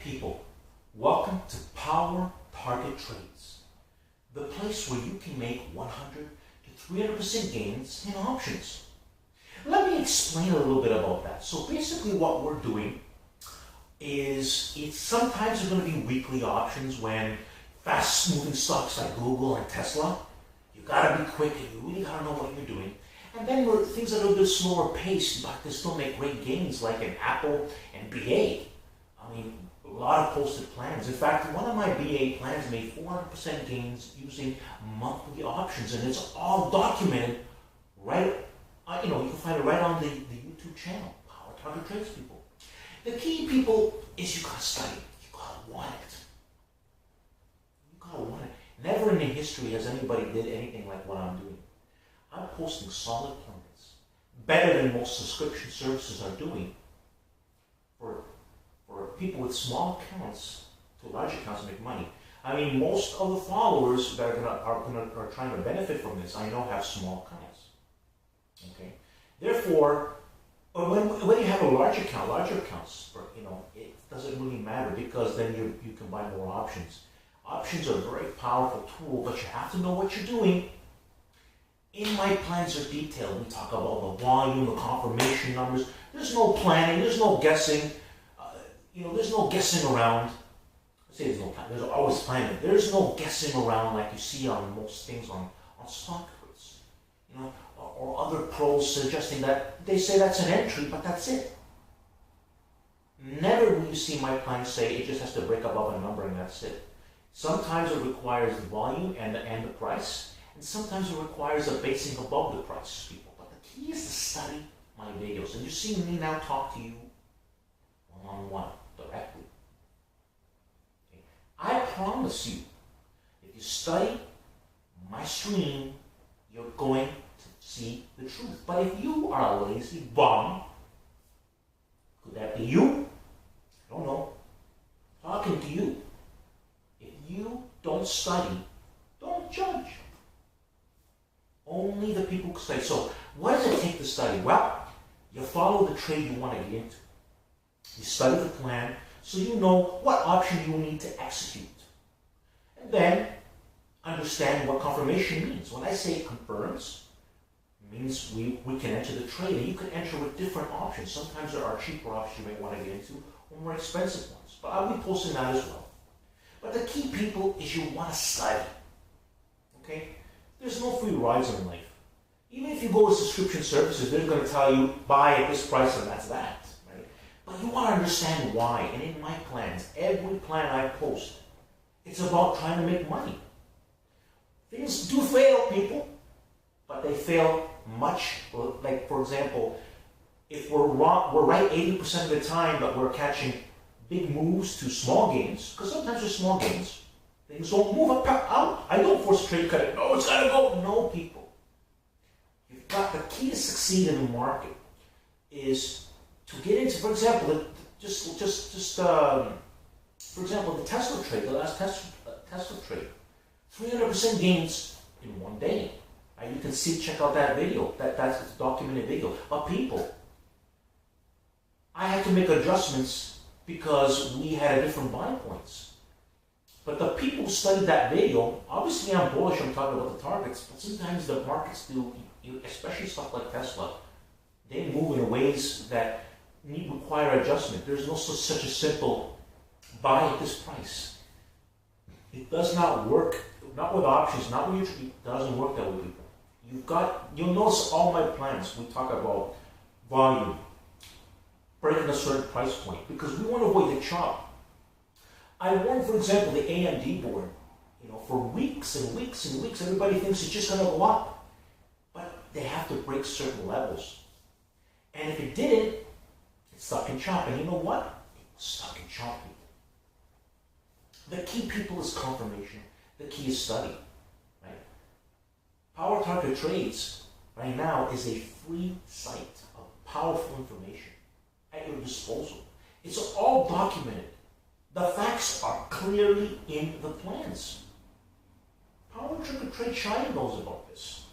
People, welcome to Power Target Trades, the place where you can make 100 to 300% gains in options. Let me explain a little bit about that. So basically what we're doing is it's sometimes going to be weekly options when fast moving stocks like Google and Tesla, you got to be quick and you really got to know what you're doing. And then where things are a little bit slower paced, but they still make great gains like in Apple and BA. I mean, a lot of posted plans. In fact, one of my BA plans made 400% gains using monthly options, and it's all documented right, you can find it right on the YouTube channel, Power Target Trades, people. The key, people, is you gotta study. You gotta want it. You gotta want it. Never in the history has anybody did anything like what I'm doing. I'm posting solid plans, better than most subscription services are doing for people with small accounts to large accounts to make money. I mean, most of the followers that are trying to benefit from this, I know have small accounts. Okay, therefore, when you have a larger accounts, it doesn't really matter because then you can buy more options. Options are a very powerful tool, but you have to know what you're doing. In my plans are detailed. We talk about the volume, the confirmation numbers. There's no planning. There's no guessing. There's no guessing around. I say there's no planning. There's always planning. There's no guessing around like you see on most things on stock quotes. Or other pros suggesting that they say that's an entry, but that's it. Never will you see my plan say it just has to break above a number and that's it. Sometimes it requires the volume and the price, and sometimes it requires a basing above the price, people. But the key is to study my videos. And you see me now talk to you one-on-one, directly. Okay. I promise you, if you study my stream, you're going to see the truth. But if you are a lazy bum, could that be you? I don't know. Talking to you. If you don't study, don't judge. Only the people who study. So what does it take to study? Well, you follow the trade you want to get into. You study the plan so you know what option you need to execute. And then understand what confirmation means. When I say it confirms, it means we can enter the trade. And you can enter with different options. Sometimes there are cheaper options you may want to get into or more expensive ones. But I'll be posting that as well. But the key, people, is you want to study. Okay? There's no free rides in life. Even if you go with subscription services, they're going to tell you, buy at this price and that's that. Right? But you want to understand why. And in my plans, every plan I post, it's about trying to make money. Things do fail, people, but they fail much. Like, for example, if we're right 80% of the time, but we're catching big moves to small gains, because sometimes there's small gains. Things don't move up, out. I don't force a trade cut it. No, it's got to go. No, people. You've got the key to succeed in the market is to get into, for example, for example, the Tesla trade, the last Tesla trade, 300% gains in one day. You can check out that video. That's a documented video. But people, I had to make adjustments because we had different buy points. But the people who studied that video, obviously I'm bullish, I'm talking about the targets, but sometimes the markets do, especially stuff like Tesla, they move in ways that require adjustment. There's no such a simple buy at this price. It does not work, not with options, not with your, it doesn't work that way, people. You'll notice all my plans, we talk about volume, breaking a certain price point, because we want to avoid the chop. I warned, for example, the AMD board, for weeks and weeks and weeks, everybody thinks it's just going to go up. But they have to break certain levels. And if it didn't, it's stuck in chop. And you know what? It was stuck in chop, people. The key, people, is confirmation. The key is study. Right? Power Target Trades, right now, is a free site of powerful information at your disposal. It's all documented. The facts are clearly in the plans. PowerTriggerTrade China knows about this.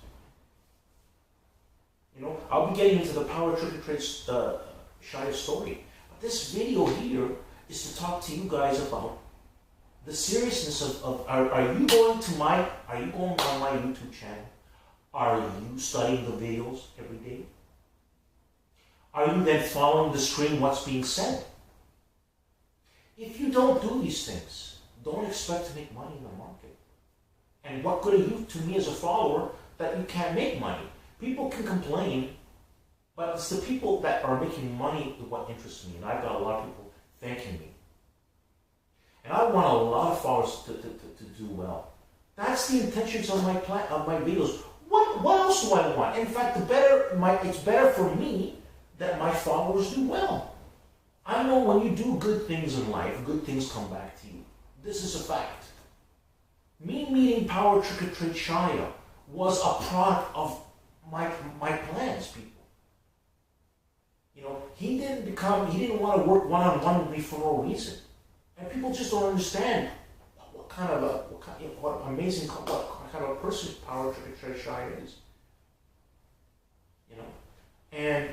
I'll be getting into the PowerTriggerTrade China story. But this video here is to talk to you guys about the seriousness of are you going on my YouTube channel? Are you studying the videos every day? Are you then following the screen, what's being said? If you don't do these things, don't expect to make money in the market. And what good are you to me as a follower that you can't make money? People can complain, but it's the people that are making money what interests me. And I've got a lot of people thanking me. And I want a lot of followers to do well. That's the intentions of my videos. What else do I want? In fact, it's better for me that my followers do well. I know when you do good things in life, good things come back to you. This is a fact. Me meeting PowerTriggerTrade Shia was a product of my plans, people. You know, he didn't want to work one-on-one with me for no reason. And people just don't understand what kind of a person PowerTriggerTrade Shia is. You know? And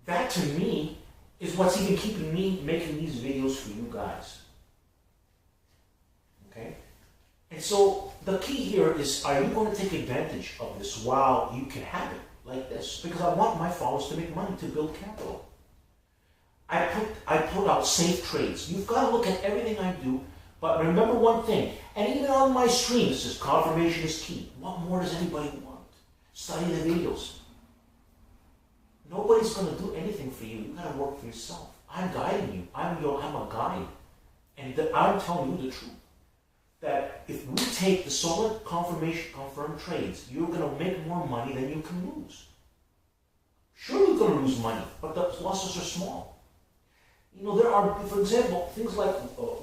that to me is what's even keeping me making these videos for you guys. Okay? And so the key here is, are you going to take advantage of this while you can have it like this? Because I want my followers to make money, to build capital. I put out safe trades. You've got to look at everything I do, but remember one thing, and even on my stream, it says confirmation is key. What more does anybody want? Study the videos. Nobody's going to do anything for you. You've got to work for yourself. I'm guiding you. I'm a guide. And I'm telling you the truth. That if we take the solid confirmed trades, you're going to make more money than you can lose. Sure, you're going to lose money, but the losses are small. You know, there are, for example, things like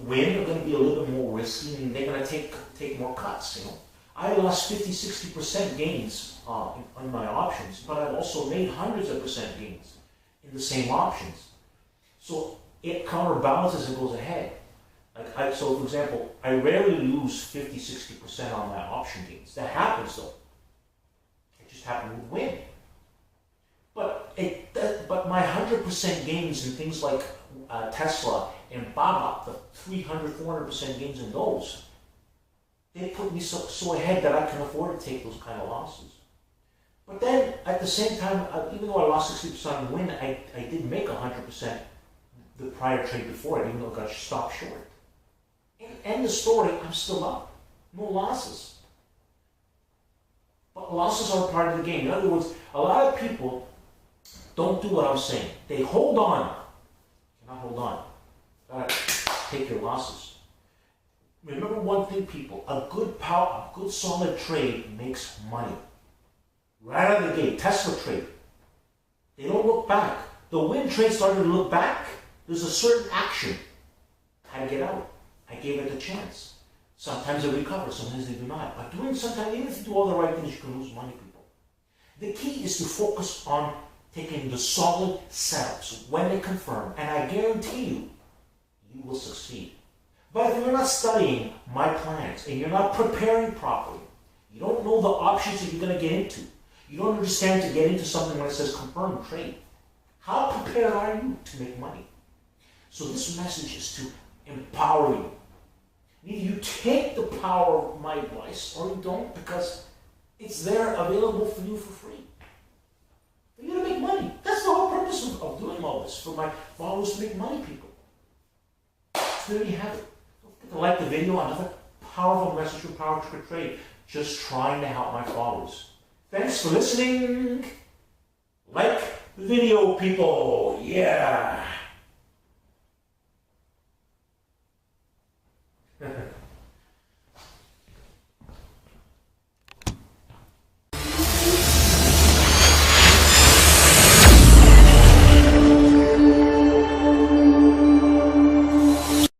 wind are going to be a little bit more risky, and they're going to take more cuts, you know. I lost 50-60% gains on my options, but I've also made hundreds of percent gains in the same options. So it counterbalances and goes ahead. So for example, I rarely lose 50-60% on my option gains. That happens though. It just happened with wind. But my 100% gains in things like Tesla and Baba, the 300-400% gains in those, they put me so ahead that I can afford to take those kind of losses. But then, at the same time, even though I lost 60% on win, I did make 100% the prior trade before it, even though I got stopped short. End the story, I'm still up. No losses. But losses are part of the game. In other words, a lot of people don't do what I'm saying. They hold on. You cannot hold on. You gotta take your losses. Remember one thing, people, a good solid trade makes money. Right out of the gate, Tesla trade. They don't look back. The wind trade started to look back. There's a certain action. I had to get out. I gave it a chance. Sometimes they recover, sometimes they do not. But sometimes, even if you do all the right things, you can lose money, people. The key is to focus on taking the solid setups when they confirm, and I guarantee you, you will succeed. But if you're not studying my plans and you're not preparing properly, you don't know the options that you're going to get into, you don't understand to get into something when it says confirmed trade, how prepared are you to make money? So this message is to empower you. Either you take the power of my advice or you don't, because it's there available for you for free. For you to make money. That's the whole purpose of doing all this, for my followers to make money, people. So there you have it. Don't forget to like the video. Another powerful message from PowerTriggerTrade. Just trying to help my followers. Thanks for listening. Like the video, people. Yeah.